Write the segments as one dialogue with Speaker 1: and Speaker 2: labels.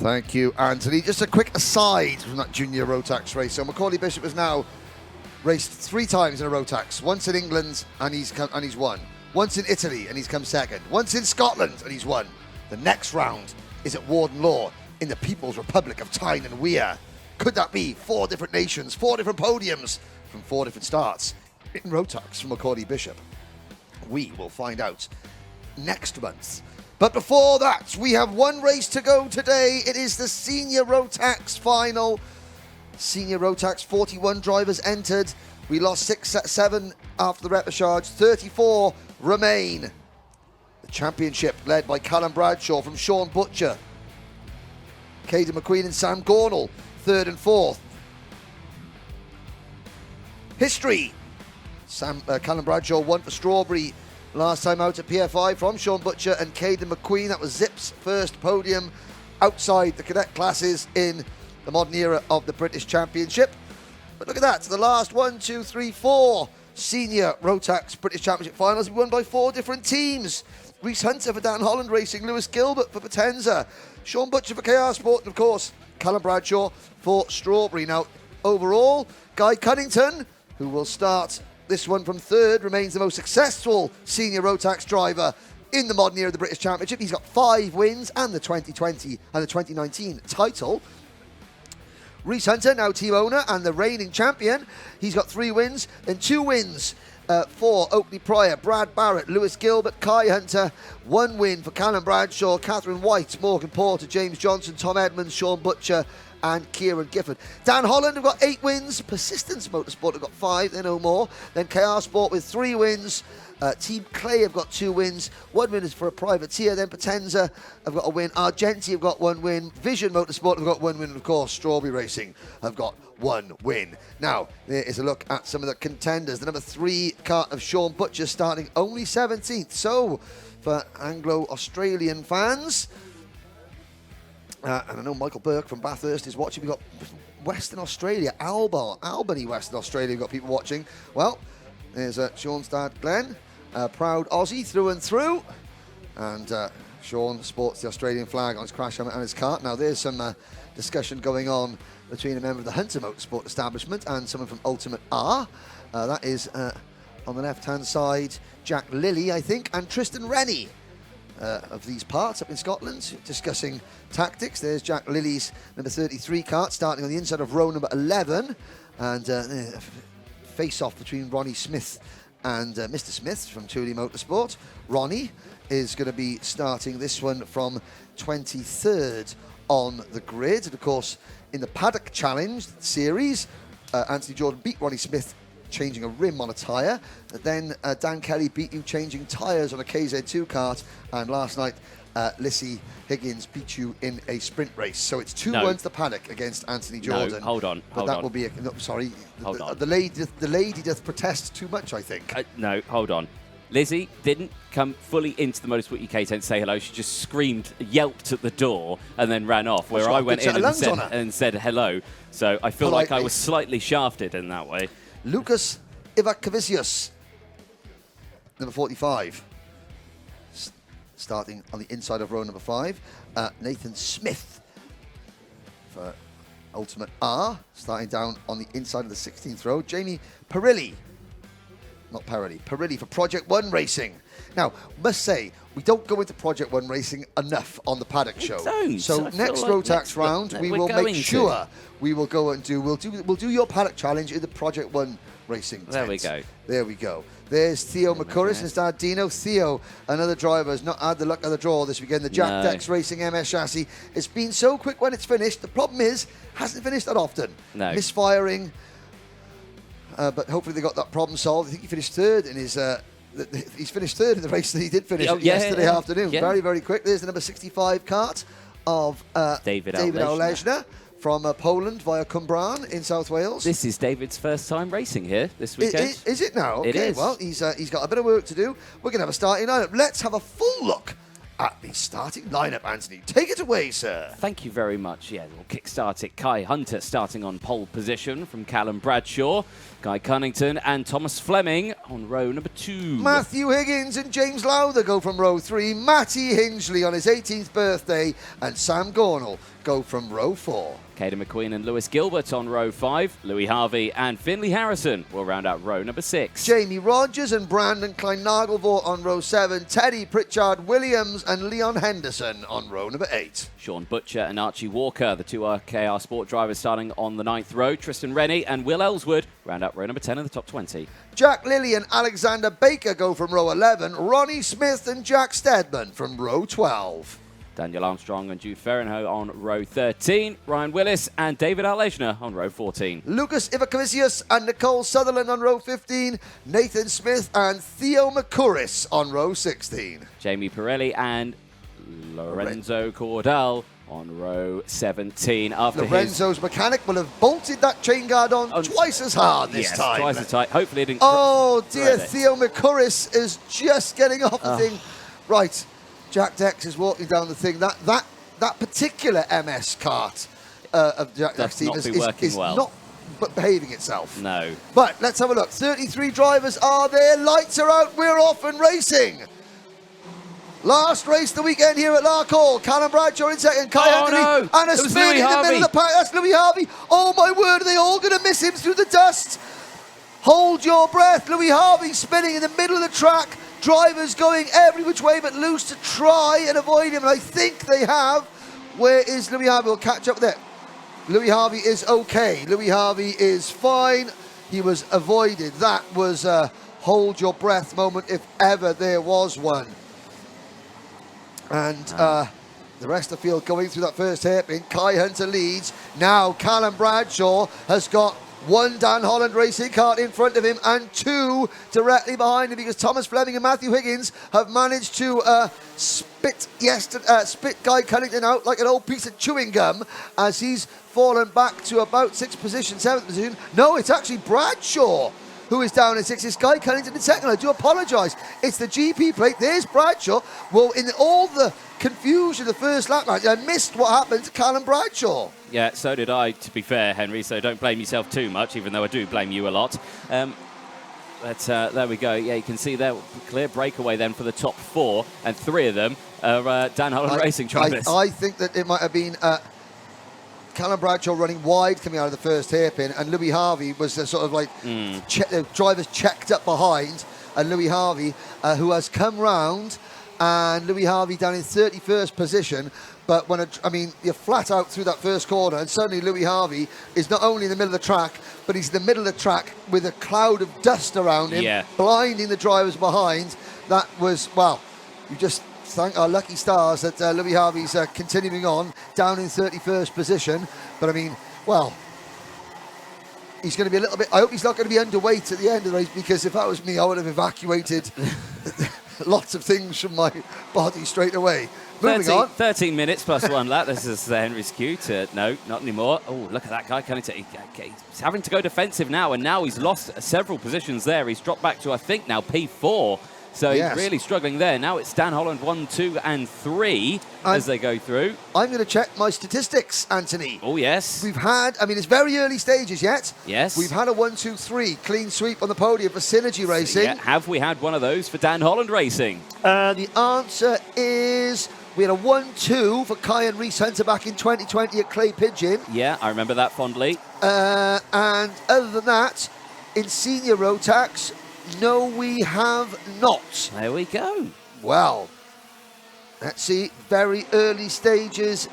Speaker 1: Thank you, Anthony. Just a quick aside from that junior Rotax race. So Macaulay Bishop has now raced 3 times in a Rotax. Once in England, and he's won. Once in Italy, and he's come second. Once in Scotland, and he's won. The next round is at Warden Law in the People's Republic of Tyne and Weir. Could that be 4 different nations, 4 different podiums from 4 different starts in Rotax from Macaulay Bishop? We will find out next month. But before that, we have one race to go today. It is the Senior Rotax Final. Senior Rotax, 41 drivers entered. We lost 7 after the repechage. 34 remain. The championship led by Canon Bradshaw from Sean Butcher. Caden McQueen and Sam Gornall, 3rd and 4th. History. Canon Bradshaw won for Strawberry last time out at PFI from Sean Butcher and Caden McQueen. That was Zip's first podium outside the cadet classes in the modern era of the British Championship. But look at that, the last 4 Senior Rotax British Championship finals won by 4 different teams. Rhys Hunter for Dan Holland Racing, Lewis Gilbert for Potenza, Sean Butcher for KR Sport, and of course, Callum Bradshaw for Strawberry. Now, overall, Guy Cunnington, who will start this one from 3rd, remains the most successful Senior Rotax driver in the modern era of the British Championship. He's got 5 wins and the 2020 and the 2019 title. Rhys Hunter, now team owner and the reigning champion. He's got 3 wins, then 2 wins for Oakley Pryor, Brad Barrett, Lewis Gilbert, Kai Hunter. 1 win for Callum Bradshaw, Catherine White, Morgan Porter, James Johnson, Tom Edmonds, Sean Butcher, and Kieran Gifford. Dan Holland have got 8 wins. Persistence Motorsport have got 5, they're no more. Then KR Sport with 3 wins. Team Clay have got 2 wins. 1 win is for a privateer. Then Potenza have got a win. Argenti have got 1 win. Vision Motorsport have got 1 win. And of course, Strawberry Racing have got 1 win. Now, there is a look at some of the contenders. The number 3 kart of Sean Butcher starting only 17th. So, for Anglo-Australian fans, and I know Michael Burke from Bathurst is watching. We've got Western Australia, Albany, Western Australia. We've got people watching. Well, there's Sean's dad, Glenn, proud Aussie through and through. And Sean sports the Australian flag on his crash helmet and his kart. Now, there's some discussion going on between a member of the Hunter Motorsport establishment and someone from Ultimate R. That is, on the left-hand side, Jack Lilly, I think, and Tristan Rennie. Of these parts up in Scotland, discussing tactics. There's Jack Lilly's number 33 kart starting on the inside of row number 11, and face-off between Ronnie Smith and Mr. Smith from Thule Motorsport. Ronnie is going to be starting this one from 23rd on the grid, and of course in the Paddock Challenge series, Anthony Jordan beat Ronnie Smith changing a rim on a tyre. Then Dan Kelly beat you changing tyres on a KZ2 kart. And last night, Lissy Higgins beat you in a sprint race. So it's 2-1 to Paddock against Anthony Jordan.
Speaker 2: No, hold on.
Speaker 1: Will be no, sorry.
Speaker 2: Hold on.
Speaker 1: The lady doth protest too much, I think.
Speaker 2: No, hold on. Lizzie didn't come fully into the Motorsport UK tent to say hello. She just screamed, yelped at the door, and then ran off, where I went in and said hello. So I feel like I was slightly shafted in that way.
Speaker 1: Lucas Ivakavicius, number 45, starting on the inside of row number 5. Nathan Smith for Ultimate R, starting down on the inside of the 16th row. Jamie Perilli for Project One Racing. Now, must say, we don't go into Project One Racing enough on the Paddock show. So next Rotax round, we will make sure we will go and we'll do your Paddock Challenge in the Project One Racing tent. There we go. There's Theo Mccurris and his dad Dino. Theo, another driver, has not had the luck of the draw this weekend. The Jack Dex Racing MS chassis. It's been so quick when it's finished. The problem is, hasn't finished that often.
Speaker 2: No.
Speaker 1: Misfiring. But hopefully they got that problem solved. I think he finished 3rd in his... he's finished 3rd in the race that he did finish yesterday afternoon. Yeah. Very, very quick. There's the number 65 kart of David Oleszna from Poland via Cwmbran in South Wales.
Speaker 2: This is David's first time racing here this weekend.
Speaker 1: Is it now? Okay,
Speaker 2: it is.
Speaker 1: Well, he's got a bit of work to do. We're going to have a starting lineup. Let's have a full look at the starting lineup, Anthony. Take it away, sir.
Speaker 2: Thank you very much. Yeah, we'll kickstart it. Kai Hunter starting on pole position from Callum Bradshaw. Guy Cunnington and Thomas Fleming on row number 2.
Speaker 1: Matthew Higgins and James Lowther go from row 3. Matty Hingley on his 18th birthday and Sam Gornall go from row 4.
Speaker 2: Caden McQueen and Lewis Gilbert on row 5. Louis Harvey and Finley Harrison will round out row number 6.
Speaker 1: Jamie Rogers and Brandon Klein-Nagelvort on row 7. Teddy Pritchard Williams and Leon Henderson on row number 8.
Speaker 2: Sean Butcher and Archie Walker, the 2 RKR Sport drivers, starting on the 9th row. Tristan Rennie and Will Ellswood round out row number 10 in the top 20.
Speaker 1: Jack Lilly and Alexander Baker go from row 11. Ronnie Smith and Jack Stedman from row 12.
Speaker 2: Daniel Armstrong and Jude Ferrenho on row 13. Ryan Willis and David Aleshner on row 14.
Speaker 1: Lucas Ivakavicius and Nicole Sutherland on row 15. Nathan Smith and Theo Mccurris on row 16.
Speaker 2: Jamie Pirelli and Lorenzo Cordell on row 17.
Speaker 1: Lorenzo's mechanic will have bolted that chain guard on twice as hard this time.
Speaker 2: Twice as tight. Hopefully it didn't.
Speaker 1: Oh dear, Theo Mccurris is just getting off the thing. Right. Jack Dex is walking down the thing. That particular MS kart of Jack Dex team is not behaving itself.
Speaker 2: No.
Speaker 1: But let's have a look. 33 drivers are there. Lights are out. We're off and racing. Last race of the weekend here at Larkhall. Callum Bradshaw in second. Kai Anthony and a spin in the middle of the pack. That's Louis Harvey. Oh my word, are they all going to miss him through the dust? Hold your breath. Louis Harvey spinning in the middle of the track. Drivers going every which way but loose to try and avoid him, and I think they have. Where is Louis Harvey? We'll catch up with it. Louis Harvey is okay. Louis Harvey is fine. He was avoided. That was a hold your breath moment if ever there was one. And the rest of the field going through that first hairpin. Kai Hunter leads. Now Callum Bradshaw has got 1 Dan Holland racing kart in front of him and 2 directly behind him, because Thomas Fleming and Matthew Higgins have managed to spit Guy Cunnington out like an old piece of chewing gum as he's fallen back to about 6th position, 7th position. No, it's actually Bradshaw who is down in 6th. It's Guy Cunnington in 2nd. I do apologise. It's the GP plate. There's Bradshaw. Well, in all the confusion of the first lap, I missed what happened to Callum Bradshaw.
Speaker 2: Yeah, so did I, to be fair, Henry, so don't blame yourself too much, even though I do blame you a lot. But there we go. Yeah, you can see there, clear breakaway then for the top 4, and 3 of them are Dan Holland Racing drivers.
Speaker 1: I think that it might have been Callum Bradshaw running wide coming out of the first hairpin, and Louis Harvey was sort of like drivers checked up behind, and Louis Harvey, who has come round, and Louis Harvey down in 31st position. But when you're flat out through that first corner, and suddenly Louis Harvey is not only in the middle of the track, but he's in the middle of the track with a cloud of dust around him, blinding the drivers behind. That was, well, you just thank our lucky stars that Louis Harvey's continuing on down in 31st position. But I mean, well, he's going to be a little bit, I hope he's not going to be underweight at the end of the race, because if that was me, I would have evacuated lots of things from my body straight away.
Speaker 2: 13 minutes plus 1 lap. This is Henry's cue to, no, not anymore. Oh, look at that guy. He's having to go defensive now, and now he's lost several positions there. He's dropped back to, I think, now P4. So he's really struggling there. Now it's Dan Holland 1, 2, and 3 as they go through. I'm going to check my statistics, Anthony. Oh, yes. We've had, it's very early stages yet. Yes. We've had a 1, 2, 3 clean sweep on the podium for Synergy Racing. Yeah, have we had one of those for Dan Holland Racing? The answer is we had a 1, 2 for Kai and Reese Hunter back in 2020 at Clay Pigeon. Yeah, I remember that fondly. And other than that, in Senior Rotax, no, we have not. There we go. Well, let's see. Very early stages.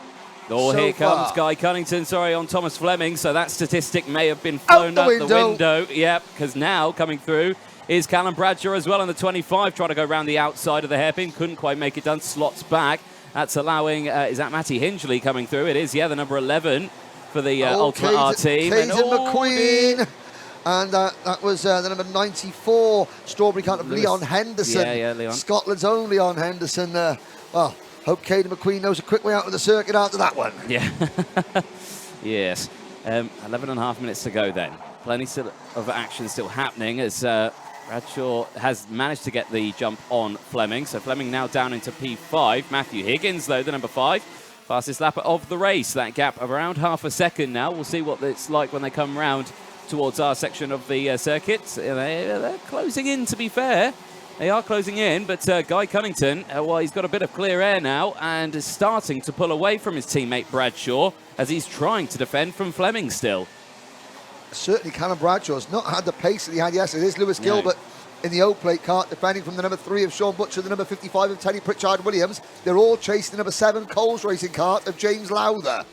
Speaker 2: Oh, so here comes Guy Cunnington, on Thomas Fleming. So that statistic may have been flown out the window. Yep, because now coming through is Callum Bradshaw as well on the 25, trying to go around the outside of the hairpin. Couldn't quite make it done. Slots back. That's allowing, is that Matty Hingley coming through? It is, yeah, the number 11 for the Ultimate R team. Caden McQueen. And that was the number 94 Strawberry Kart of Leon Henderson. Yeah, Leon. Scotland's own Leon Henderson. Well, hope Caden McQueen knows a quick way out of the circuit after that one. Yeah. Yes. 11 and a half minutes to go then. Plenty of action still happening as Bradshaw has managed to get the jump on Fleming. So Fleming now down into P5. Matthew Higgins, though, the number 5. Fastest lapper of the race. That gap of around half a second now. We'll see what it's like when they come round towards our section of the circuit. They're closing in, to be fair. They are closing in, but Guy Cunnington, well, he's got a bit of clear air now and is starting to pull away from his teammate Bradshaw as he's trying to defend from Fleming still.
Speaker 1: Certainly Canon Bradshaw's not had the pace that he had yesterday. There's Lewis Gilbert in the O-plate kart, defending from the number 3 of Sean Butcher, the number 55 of Teddy Pritchard-Williams. They're all chasing the number 7 Coles Racing kart of James Lowther.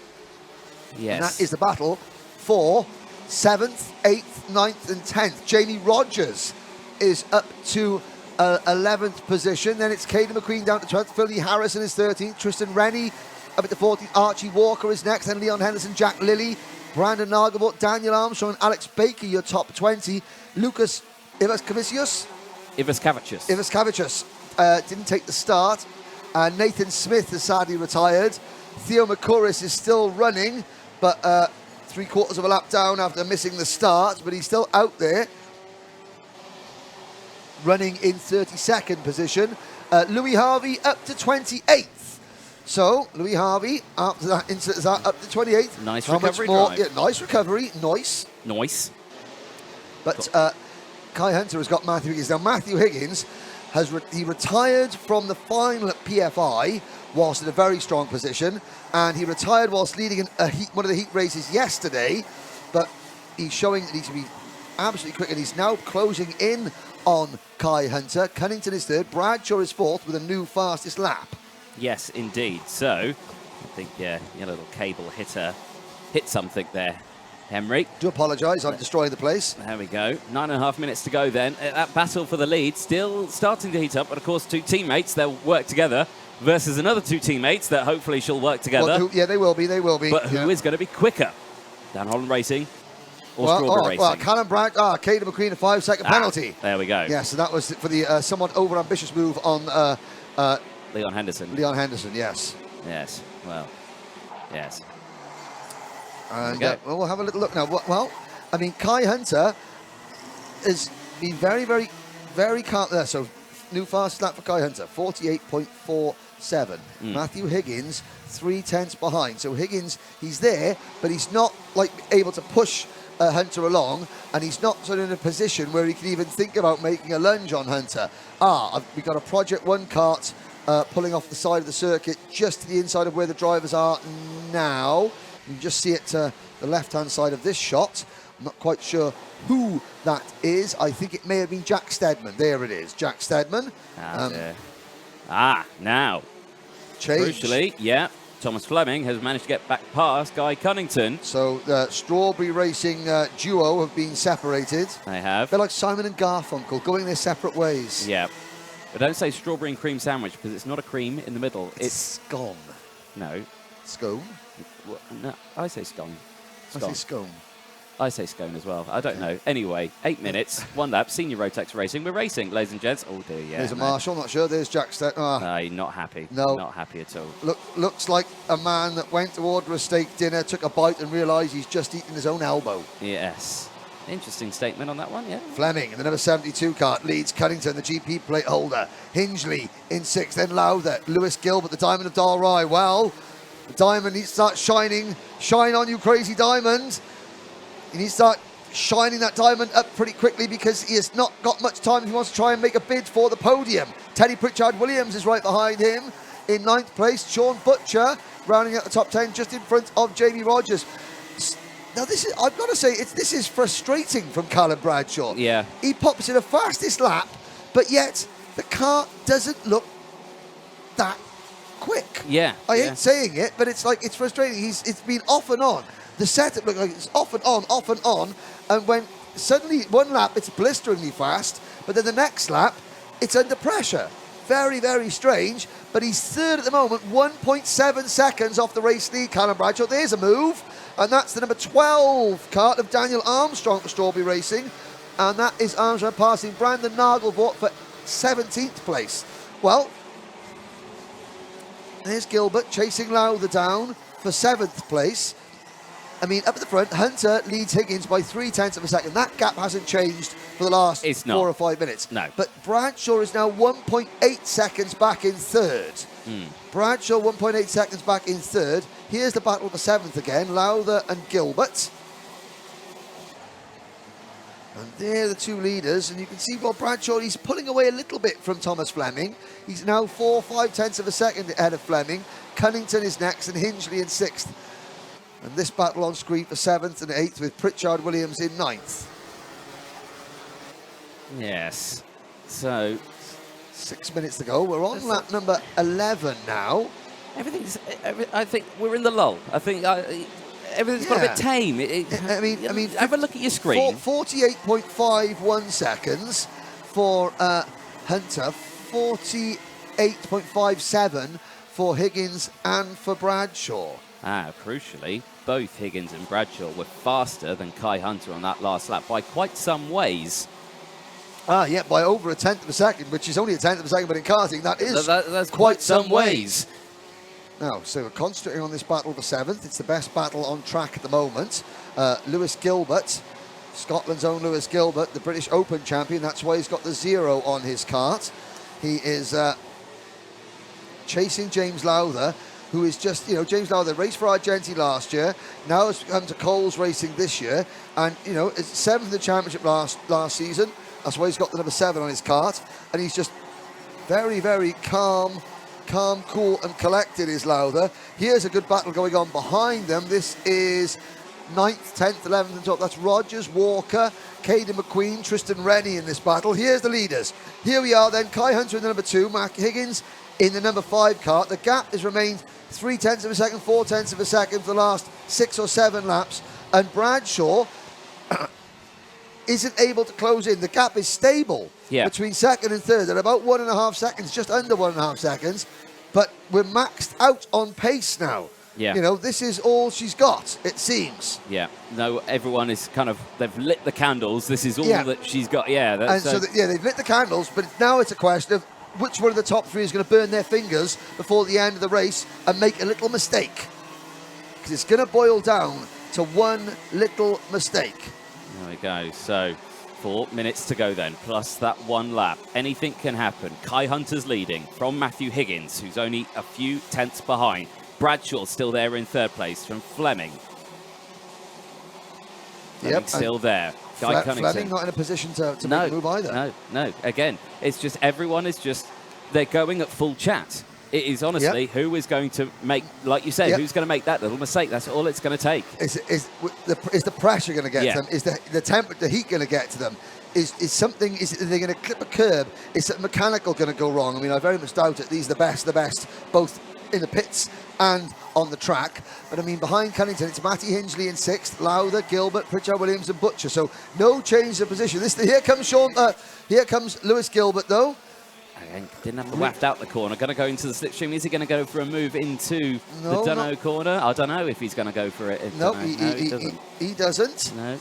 Speaker 2: Yes.
Speaker 1: And that is the battle for 7th, 8th, 9th and 10th. Jamie Rogers is up to 11th position. Then it's Caden McQueen down to 12th. Philly Harrison is 13th. Tristan Rennie up at the 14th. Archie Walker is next. Then Leon Henderson, Jack Lilly, Brandon Nagelbort, Daniel Armstrong, and Alex Baker, your top 20. Lucas Ivaskavicius didn't take the start. Nathan Smith has sadly retired. Theo Mccurris is still running, but 3/4 of a lap down after missing the start, but he's still out there, running in 32nd position. Louis Harvey up to 28th. So Louis Harvey, after that incident, is up to 28th.
Speaker 2: Nice
Speaker 1: How
Speaker 2: recovery
Speaker 1: much more?
Speaker 2: drive.
Speaker 1: Yeah, nice recovery. Nice. But Kai Hunter has got Matthew Higgins. Now Matthew Higgins he retired from the final at PFI whilst in a very strong position, and he retired whilst leading one of the heat races yesterday, but he's showing that he can be absolutely quick, and he's now closing in on Kai Hunter. Cunnington is third, Bradshaw is fourth with a new fastest lap.
Speaker 2: Yes, indeed. So, I think, your little cable hit something there, Henry.
Speaker 1: Do apologise, I'm destroying the place.
Speaker 2: There we go. 9.5 minutes to go then. That battle for the lead still starting to heat up, but of course 2 teammates, they'll work together versus another 2 teammates that hopefully shall work together.
Speaker 1: Well, they will be.
Speaker 2: But who is going to be quicker? Dan Holland Racing or Strawberry Racing?
Speaker 1: Well, Canon Bradshaw, Caden McQueen, a 5-second penalty.
Speaker 2: There we go.
Speaker 1: Yeah, so that was for the somewhat over-ambitious move on
Speaker 2: Leon Henderson.
Speaker 1: Yes.
Speaker 2: Yes, well, yes.
Speaker 1: And we'll have a little look now. Well, I mean, Kai Hunter has been very, very, very calm there. So, new fastest lap for Kai Hunter, 48.47. Matthew Higgins, 3/10 behind. So Higgins, he's there, but he's not like able to push Hunter along, and he's not sort of in a position where he can even think about making a lunge on Hunter. We've got a Project 1 kart pulling off the side of the circuit just to the inside of where the drivers are now. You can just see it to the left-hand side of this shot. I'm not quite sure who that is. I think it may have been Jack Steadman. There it is, Jack Steadman.
Speaker 2: Now.
Speaker 1: Change.
Speaker 2: Crucially, Thomas Fleming has managed to get back past Guy Cunnington.
Speaker 1: So the Strawberry Racing duo have been separated.
Speaker 2: They have.
Speaker 1: They're like Simon and Garfunkel, going their separate ways.
Speaker 2: Yeah. But don't say strawberry and cream sandwich, because it's not a cream in the middle.
Speaker 1: It's scone.
Speaker 2: No.
Speaker 1: Scone?
Speaker 2: Well, no, I say scone.
Speaker 1: I say scone.
Speaker 2: I say scone as well. I don't know. Anyway, 8 minutes, 1 lap, Senior Rotax Racing. We're racing, ladies and gents. Oh, dear,
Speaker 1: There's a Marshall, not sure. There's Jack Steadman.
Speaker 2: No, not happy.
Speaker 1: No.
Speaker 2: Not happy at all.
Speaker 1: Looks like a man that went to order a steak dinner, took a bite and realised he's just eaten his own elbow.
Speaker 2: Yes. Interesting statement on that one, yeah.
Speaker 1: Fleming in the number 72 kart leads Cunnington, the GP plate holder. Hingley in 6th, then Lowther. Lewis Gilbert, the Diamond of Dalry. Well, the Diamond needs to start shining. Shine on, you crazy Diamond. He needs to start shining that Diamond up pretty quickly, because he has not got much time if he wants to try and make a bid for the podium. Teddy Pritchard-Williams is right behind him. In 9th place, Sean Butcher, rounding out the top 10, just in front of Jamie Rogers. Now, I've got to say, this is frustrating from Canon Bradshaw.
Speaker 2: Yeah.
Speaker 1: He pops in a fastest lap, but yet the car doesn't look that quick.
Speaker 2: Yeah.
Speaker 1: I hate saying it, but it's like, it's frustrating. It's been off and on. The setup looks like it's off and on, and when suddenly one lap it's blisteringly fast, but then the next lap it's under pressure. Very, very strange, but he's third at the moment, 1.7 seconds off the race lead, Canon Bradshaw. There's a move, and that's the number 12 kart of Daniel Armstrong for Strawberry Racing, and that is Armstrong passing Brandon Nagelbort for 17th place. Well, there's Gilbert chasing Lowther down for 7th place. I mean, up at the front, Hunter leads Higgins by 0.3 of a second. That gap hasn't changed for the last 4 or 5 minutes.
Speaker 2: No.
Speaker 1: But Bradshaw is now 1.8 seconds back in third. Bradshaw 1.8 seconds back in third. Here's the battle for 7th again, Lowther and Gilbert. And there are the two leaders, and you can see Rob Bradshaw, he's pulling away a little bit from Thomas Fleming. He's now 4/5 tenths of a second ahead of Fleming. Cunnington is next and Hingley in 6th. And this battle on screen for 7th and 8th with Pritchard Williams in 9th.
Speaker 2: Yes. So
Speaker 1: 6 minutes to go. We're on lap number 11 now.
Speaker 2: I think we're in the lull. I think everything's got a bit tame.
Speaker 1: I mean,
Speaker 2: have a look at your screen.
Speaker 1: 48.51 seconds for Hunter, 48.57 for Higgins and for Bradshaw.
Speaker 2: Crucially, both Higgins and Bradshaw were faster than Kai Hunter on that last lap by quite some ways.
Speaker 1: Yeah, by over 1/10 of a second, which is only 1/10 of a second, but in karting, that's quite some ways. Now, so we're concentrating on this battle for 7th. It's the best battle on track at the moment. Lewis Gilbert, Scotland's own Lewis Gilbert, the British Open champion. That's why he's got the 0 on his kart. He is chasing James Lowther, who is just, James Lowther raced for Argenti last year, now has come to Coles Racing this year, and, it's 7th in the championship last season. That's why he's got the number 7 on his kart, and he's just very, very calm, cool, and collected is Lowther. Here's a good battle going on behind them. This is 9th, 10th, 11th, and 12th. That's Rogers, Walker, Caden McQueen, Tristan Rennie in this battle. Here's the leaders. Here we are then, Kai Hunter in the number 2, Mark Higgins in the number 5 kart. The gap has remained 0.3 of a second, 0.4 of a second for the last 6 or 7 laps, and Bradshaw isn't able to close in. The gap is stable between 2nd and 3rd at about 1.5 seconds, just under 1.5 seconds, but we're maxed out on pace now. Yeah. This is all she's got, it seems.
Speaker 2: Yeah. No, everyone is they've lit the candles. This is all that she's got. Yeah.
Speaker 1: They've lit the candles, but now it's a question of which one of the top 3 is going to burn their fingers before the end of the race and make a little mistake. Because it's going to boil down to one little mistake.
Speaker 2: There we go. So 4 minutes to go then, plus that 1 lap. Anything can happen. Kai Hunter's leading from Matthew Higgins, who's only a few tenths behind. Bradshaw still there in 3rd place from Fleming. Still there. Guy
Speaker 1: Fleming not in a position to make a move either.
Speaker 2: No. Again, it's just everyone is just, they're going at full chat. It is honestly who is going to make, like you said, who's going to make that little mistake. That's all it's going to take.
Speaker 1: Is the pressure going to get to them? Is the heat going to get to them? Is they going to clip a curb? Is the mechanical going to go wrong? I mean, I very much doubt it. These are the best, both in the pits and on the track. But I mean, behind Cunnington, it's Matty Hingley in 6th, Lowther, Gilbert, Pritchard Williams, and Butcher. So no change of position. Here comes Lewis Gilbert though.
Speaker 2: Didn't have to waft out the corner. Going to go into the slipstream. Is he going to go for a move into the Dunno corner? I don't know if he's going to go for it.
Speaker 1: He doesn't.
Speaker 2: No.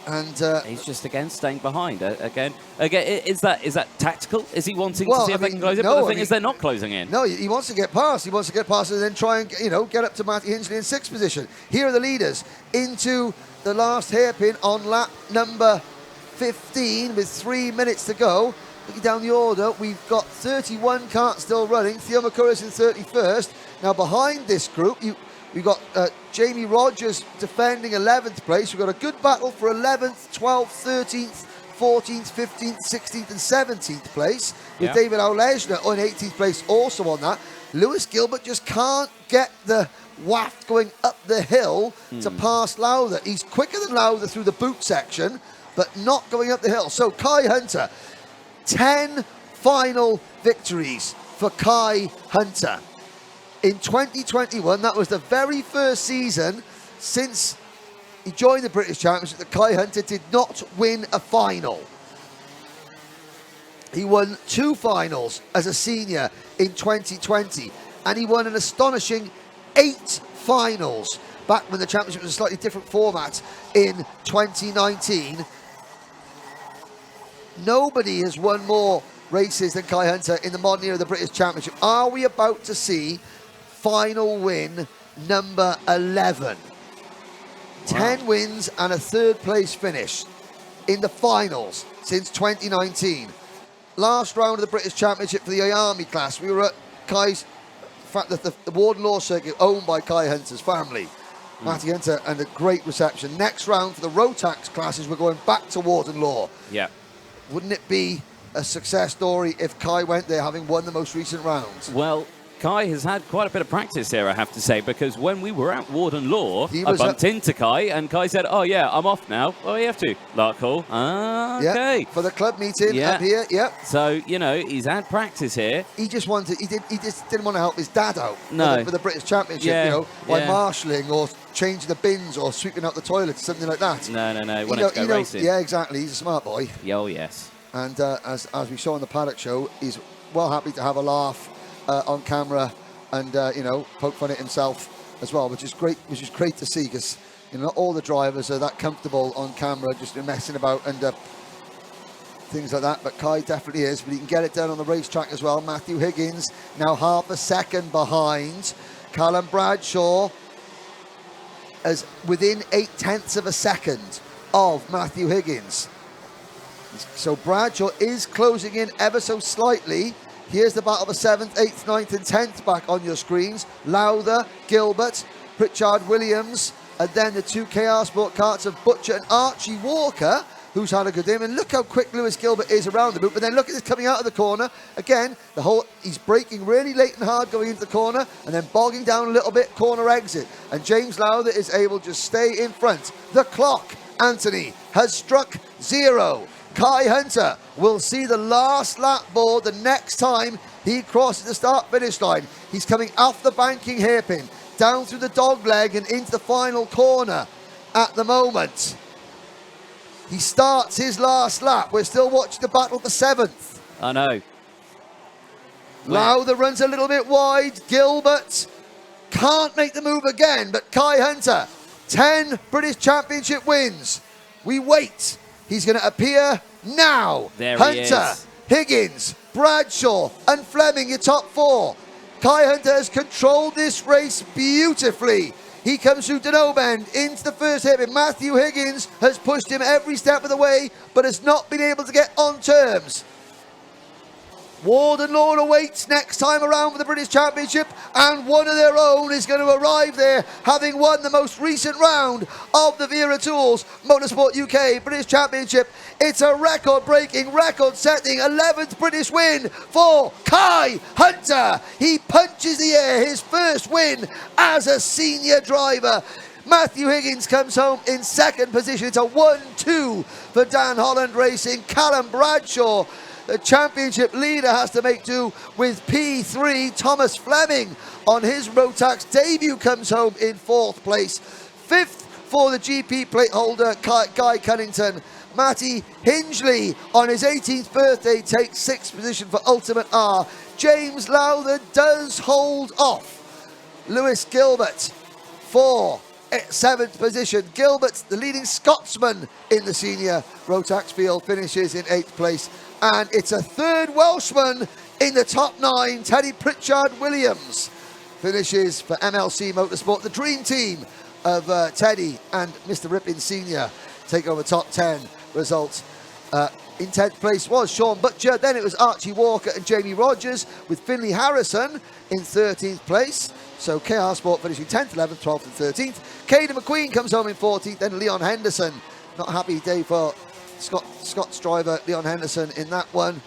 Speaker 1: And
Speaker 2: he's just again staying behind. Again, is that tactical? Is he wanting to see if they can close it? But the thing is, they're not closing in.
Speaker 1: No, he wants to get past. He wants to get past and then try and get up to Matty Hingley in 6th position. Here are the leaders into the last hairpin on lap number 15 with 3 minutes to go. Looking down the order, we've got 31 karts still running. Theo Mccurris in 31st. Now behind this group, we've got Jamie Rogers defending 11th place. We've got a good battle for 11th, 12th, 13th, 14th, 15th, 16th and 17th place. With David Auleshner on 18th place also on that. Lewis Gilbert just can't get the waft going up the hill to pass Lowther. He's quicker than Lowther through the boot section, but not going up the hill. So Kai Hunter, 10 final victories for Kai Hunter. In 2021, that was the very first season since he joined the British Championship that Kai Hunter did not win a final. He won 2 finals as a senior in 2020, and he won an astonishing 8 finals back when the championship was a slightly different format in 2019. Nobody has won more races than Kai Hunter in the modern era of the British Championship. Are we about to see final win number 11? 10 wins and a 3rd place finish in the finals since 2019. Last round of the British Championship for the Army class, we were at Kai's, the Warden Law Circuit owned by Kai Hunter's family. Matty Hunter, and a great reception. Next round for the Rotax classes, we're going back to Warden Law.
Speaker 2: Yeah.
Speaker 1: Wouldn't it be a success story if Kai went there having won the most recent round?
Speaker 2: Well, Kai has had quite a bit of practice here, I have to say, because when we were at Warden Law, I bumped into Kai, and Kai said, "Oh yeah, I'm off now." "Oh, you have to." Larkhall. Okay.
Speaker 1: Yeah, for the club meeting up here. Yep.
Speaker 2: So he's had practice here.
Speaker 1: He just wanted. He just didn't want to help his dad out.
Speaker 2: No.
Speaker 1: For the British Championship. By marshalling or changing the bins or sweeping out the toilets, something like that.
Speaker 2: No. Wanted to go racing.
Speaker 1: Yeah, exactly. He's a smart boy.
Speaker 2: Oh yes.
Speaker 1: And as we saw on the paddock show, he's well happy to have a laugh on camera and poke fun at himself as well, which is great to see, because not all the drivers are that comfortable on camera just messing about and things like that, but Kai definitely is. But he can get it done on the racetrack as well. Matthew Higgins now half a second behind. Canon Bradshaw is within 0.8 of a second of Matthew Higgins. So Bradshaw is closing in ever so slightly. Here's the battle for 7th, 8th, 9th and 10th back on your screens. Lowther, Gilbert, Pritchard Williams, and then the two KR Sport karts of Butcher and Archie Walker, who's had a good game. And look how quick Lewis Gilbert is around the boot. But then look at this coming out of the corner. Again, he's braking really late and hard going into the corner and then bogging down a little bit, corner exit. And James Lowther is able to stay in front. The clock, Anthony, has struck 0. Kai Hunter will see the last lap board the next time he crosses the start-finish line. He's coming off the banking hairpin, down through the dog leg and into the final corner at the moment. He starts his last lap. We're still watching the battle for 7th.
Speaker 2: I know.
Speaker 1: Lowther runs a little bit wide. Gilbert can't make the move again, but Kai Hunter, 10 British Championship wins. We wait. He's going to appear now.
Speaker 2: There
Speaker 1: Hunter,
Speaker 2: he is.
Speaker 1: Higgins, Bradshaw and Fleming, your top 4. Kai Hunter has controlled this race beautifully. He comes through Dunno Bend into the first hairpin. Matthew Higgins has pushed him every step of the way, but has not been able to get on terms. Warden Law awaits next time around for the British Championship, and one of their own is going to arrive there, having won the most recent round of the Wera Tools Motorsport UK British Championship. It's a record-breaking, record-setting 11th British win for Kai Hunter. He punches the air, his first win as a senior driver. Matthew Higgins comes home in 2nd position. It's a 1-2 for Dan Holland Racing. Canon Bradshaw, the championship leader, has to make do with P3. Thomas Fleming on his Rotax debut comes home in 4th place. 5th for the GP plate holder, Guy Cunnington. Matty Hingley on his 18th birthday takes 6th position for Ultimate R. James Lowther does hold off Lewis Gilbert for 7th position. Gilbert, the leading Scotsman in the senior Rotax field, finishes in 8th place. And it's a 3rd Welshman in the top 9. Teddy Pritchard Williams finishes for MLC Motorsport. The dream team of Teddy and Mr. Rippin Senior take over top 10 results. In 10th place was Sean Butcher. Then it was Archie Walker and Jamie Rogers, with Finley Harrison in 13th place. So KR Sport finishing 10th, 11th, 12th and 13th. Caden McQueen comes home in 14th. Then Leon Henderson. Not a happy day for Scott's driver Leon Henderson in that one.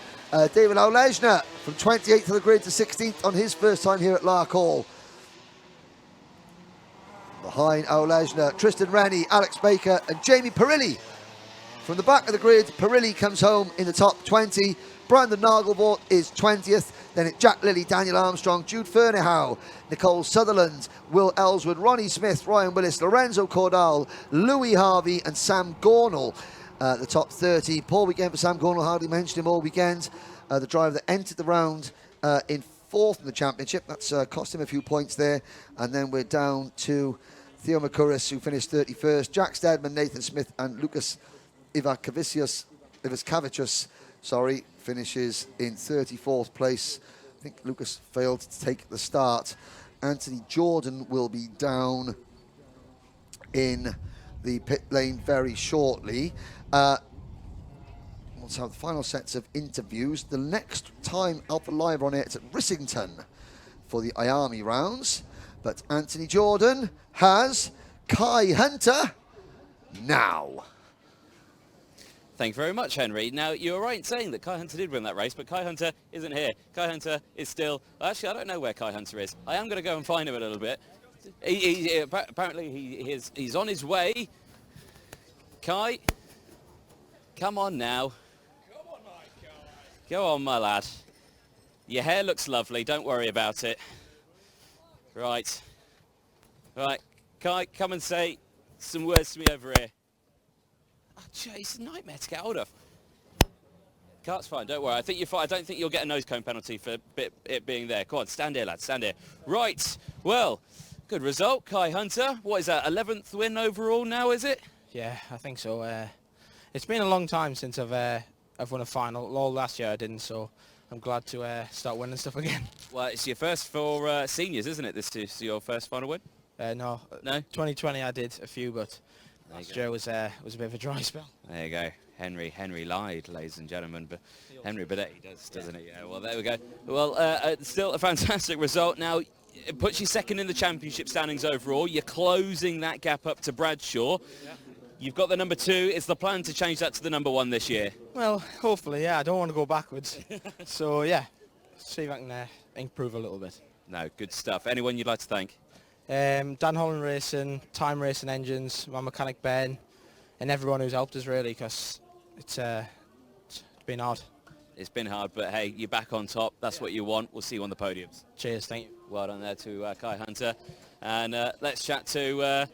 Speaker 1: David O'Lesner from 28th of the grid to 16th on his first time here at Larkhall. Behind O'Lesner, Tristan Rennie, Alex Baker and Jamie Perilli. From the back of the grid, Perilli comes home in the top 20. Brandon Nagelbort is 20th. Then it's Jack Lilly, Daniel Armstrong, Jude Fernehow, Nicole Sutherland, Will Ellswood, Ronnie Smith, Ryan Willis, Lorenzo Cordal, Louis Harvey and Sam Gornall. The top 30. Poor weekend for Sam Gornall, hardly mentioned him all weekend. The driver that entered the round in 4th in the championship. That's cost him a few points there. And then we're down to Theo Mccurris, who finished 31st. Jack Steadman, Nathan Smith and Lucas Ivakavicius, finishes in 34th place. I think Lucas failed to take the start. Anthony Jordan will be down in the pit lane very shortly. Let's have the final sets of interviews. The next time Alpha Live on air, it's at Rissington for the IAMI rounds. But Anthony Jordan has Kai Hunter now.
Speaker 2: Thank you very much, Henry. Now, you were right in saying that Kai Hunter did win that race, but Kai Hunter isn't here. Kai Hunter is still... Actually, I don't know where Kai Hunter is. I am going to go and find him a little bit. Apparently, he's on his way. Kai, come on now.
Speaker 3: Come on, my Kai.
Speaker 2: Go on, my lad. Your hair looks lovely. Don't worry about it. Right. Right. Kai, come and say some words to me over here. Oh, gee, it's a nightmare to get hold of. Kart's fine, don't worry. I think you're fine. I don't think you'll get a nose cone penalty for it being there. Go on, stand here, lad, stand here. Right, well, good result, Kai Hunter. What is that, 11th win overall now, is it?
Speaker 3: Yeah, I think so. It's been a long time since I've won a final. All last year I didn't, so I'm glad to start winning stuff again.
Speaker 2: Well, it's your first for seniors, isn't it? This is your first final win?
Speaker 3: No.
Speaker 2: No?
Speaker 3: 2020 I did a few, but last year was a bit of a dry spell.
Speaker 2: There you go. Henry lied, ladies and gentlemen, but Henry Bidet does, doesn't he? Yeah, well, there we go. Well, still a fantastic result. Now, it puts you second in the championship standings overall. You're closing that gap up to Bradshaw. Yeah. You've got the number 2. Is the plan to change that to the number 1 this year? Well,
Speaker 3: hopefully, yeah. I don't want to go backwards. So, yeah, see if I can improve a little bit.
Speaker 2: No, good stuff. Anyone you'd like to thank?
Speaker 3: Dan Holland Racing, Time Racing Engines, my mechanic Ben, and everyone who's helped us really, because it's been hard.
Speaker 2: It's been hard, but hey, you're back on top. That's what you want. We'll see you on the podiums.
Speaker 3: Cheers, thank you.
Speaker 2: Well done there to Kai Hunter. And let's chat to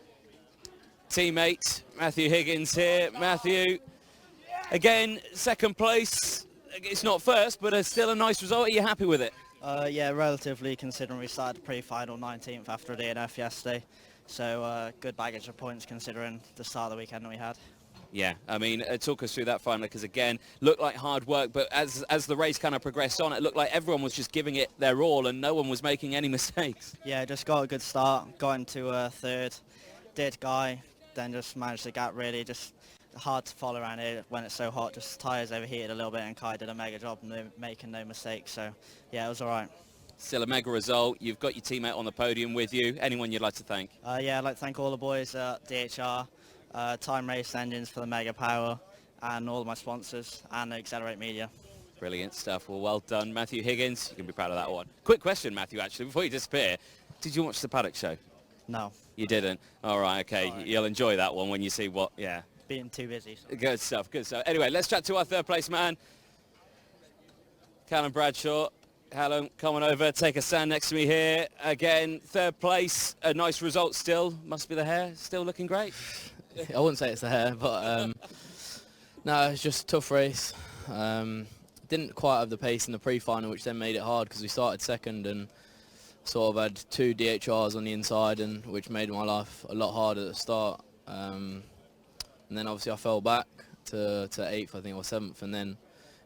Speaker 2: teammate Matthew Higgins here. Matthew, again, second place. It's not first, but still a nice result. Are you happy with it?
Speaker 4: Yeah, relatively, considering we started pre-final 19th after a DNF yesterday. So good baggage of points considering the start of the weekend we had.
Speaker 2: Yeah, I mean, talk us through that final, because again, looked like hard work, but as the race kind of progressed on, it looked like everyone was just giving it their all and no one was making any mistakes.
Speaker 4: Yeah, just got a good start, got into third, did Guy, then just managed the gap really, just hard to follow around here when it's so hot, just tyres overheated a little bit and Kai did a mega job making no mistakes, so yeah, it was alright.
Speaker 2: Still a mega result. You've got your teammate on the podium with you. Anyone you'd like to thank?
Speaker 4: Yeah, I'd like to thank all the boys at DHR, Time Race Engines for the mega power, and all of my sponsors, and Accelerate Media.
Speaker 2: Brilliant stuff. Well done. Matthew Higgins, you can be proud of that one. Quick question, Matthew, actually, before you disappear. Did you watch the Paddock Show?
Speaker 4: No.
Speaker 2: You didn't? All right, okay. All right. You'll enjoy that one when you see what, yeah.
Speaker 4: Being too busy. So.
Speaker 2: Good stuff, good stuff. Anyway, let's chat to our third place man, Canon Bradshaw. Callum, come on over, take a stand next to me here. Again, third place, a nice result still. Must be the hair, still looking great.
Speaker 5: I wouldn't say it's the hair, but no, it's just a tough race. Didn't quite have the pace in the pre-final, which then made it hard because we started second and sort of had 2 DHRs on the inside, and which made my life a lot harder at the start. And then obviously I fell back to 8th, I think, or 7th, and then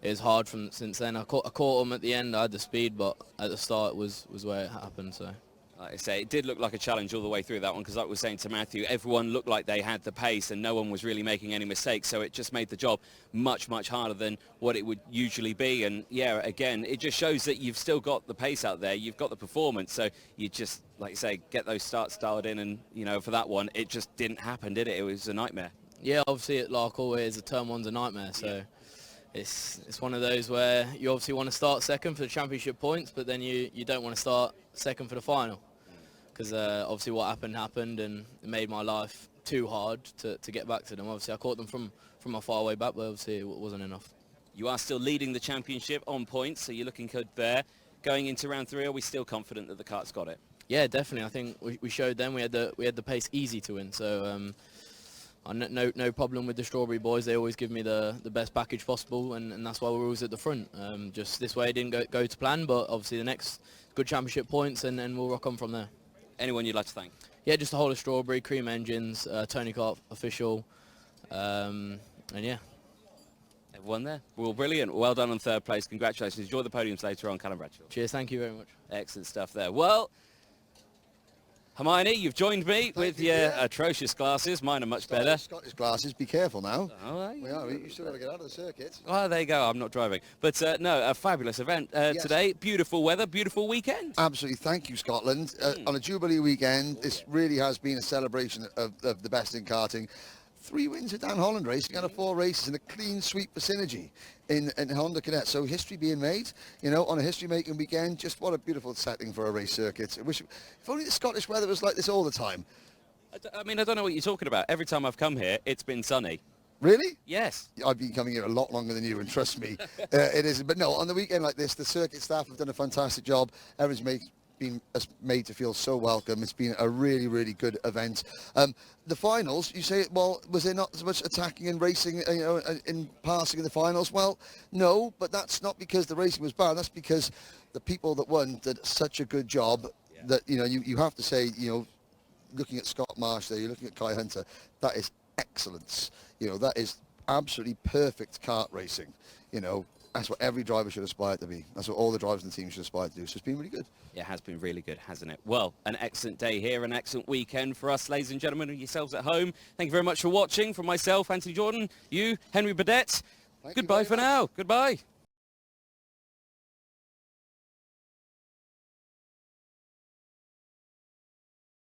Speaker 5: it was hard since then. I caught them at the end. I had the speed, but at the start was where it happened. So,
Speaker 2: like I say, it did look like a challenge all the way through that one, because like I was saying to Matthew, everyone looked like they had the pace and no one was really making any mistakes, so it just made the job much harder than what it would usually be. And yeah, again, it just shows that you've still got the pace out there, you've got the performance, so you just, like you say, get those starts dialed in, and you know, for that one, it just didn't happen, did it? It was a nightmare.
Speaker 5: Yeah, obviously at Larkhall, a turn 1's a nightmare, so yeah. It's one of those where you obviously want to start second for the championship points, but then you don't want to start second for the final, because obviously what happened, and it made my life too hard to get back to them. Obviously I caught them from a far way back, but obviously it wasn't enough.
Speaker 2: You are still leading the championship on points, so you're looking good there. Going into round 3, are we still confident that the kart's got it?
Speaker 5: Yeah, definitely. I think we showed them we had the pace easy to win, so no problem with the Strawberry boys. They always give me the best package possible, and that's why we're always at the front. Just this way it didn't go to plan, but obviously the next good championship points, and we'll rock on from there.
Speaker 2: Anyone you'd like to thank?
Speaker 5: Yeah, just the whole of Strawberry, Cream Engines, Tony Kart official, and yeah.
Speaker 2: Everyone there. Well, brilliant. Well done on third place. Congratulations. Enjoy the podiums later on, Canon Bradshaw.
Speaker 5: Cheers, thank you very much.
Speaker 2: Excellent stuff there. Well, Hermione, you've joined me with your atrocious glasses. Mine are much better.
Speaker 1: Scottish glasses, be careful now.
Speaker 2: Oh,
Speaker 1: You still got to get out of the circuit.
Speaker 2: Well, there you go. I'm not driving. But no, a fabulous event today. Beautiful weather, beautiful weekend.
Speaker 1: Absolutely. Thank you, Scotland. On a Jubilee weekend, this really has been a celebration of the best in karting. 3 wins at Dan Holland Racing out of 4 races and a clean sweep for Synergy in Honda Cadet. So history being made, on a history-making weekend. Just what a beautiful setting for a race circuit. I wish, if only the Scottish weather was like this all the time.
Speaker 2: I mean, I don't know what you're talking about. Every time I've come here, it's been sunny.
Speaker 1: Really?
Speaker 2: Yes.
Speaker 1: I've been coming here a lot longer than you, and trust me, it isn't. But no, on the weekend like this, the circuit staff have done a fantastic job. Everyone's been made to feel so welcome. It's been a really, really good event. The finals, you say, well, was there not as much attacking and racing, in passing in the finals? Well, no, but that's not because the racing was bad. That's because the people that won did such a good job that, you have to say, looking at Scott Marsh there, you're looking at Kai Hunter, that is excellence. That is absolutely perfect kart racing. That's what every driver should aspire to be. That's what all the drivers in the team should aspire to do. So it's been really good.
Speaker 2: It has been really good, hasn't it? Well, an excellent day here, an excellent weekend for us, ladies and gentlemen, and yourselves at home. Thank you very much for watching. From myself, Anthony Jordan, you, Henry Burdett. Goodbye for now. Goodbye.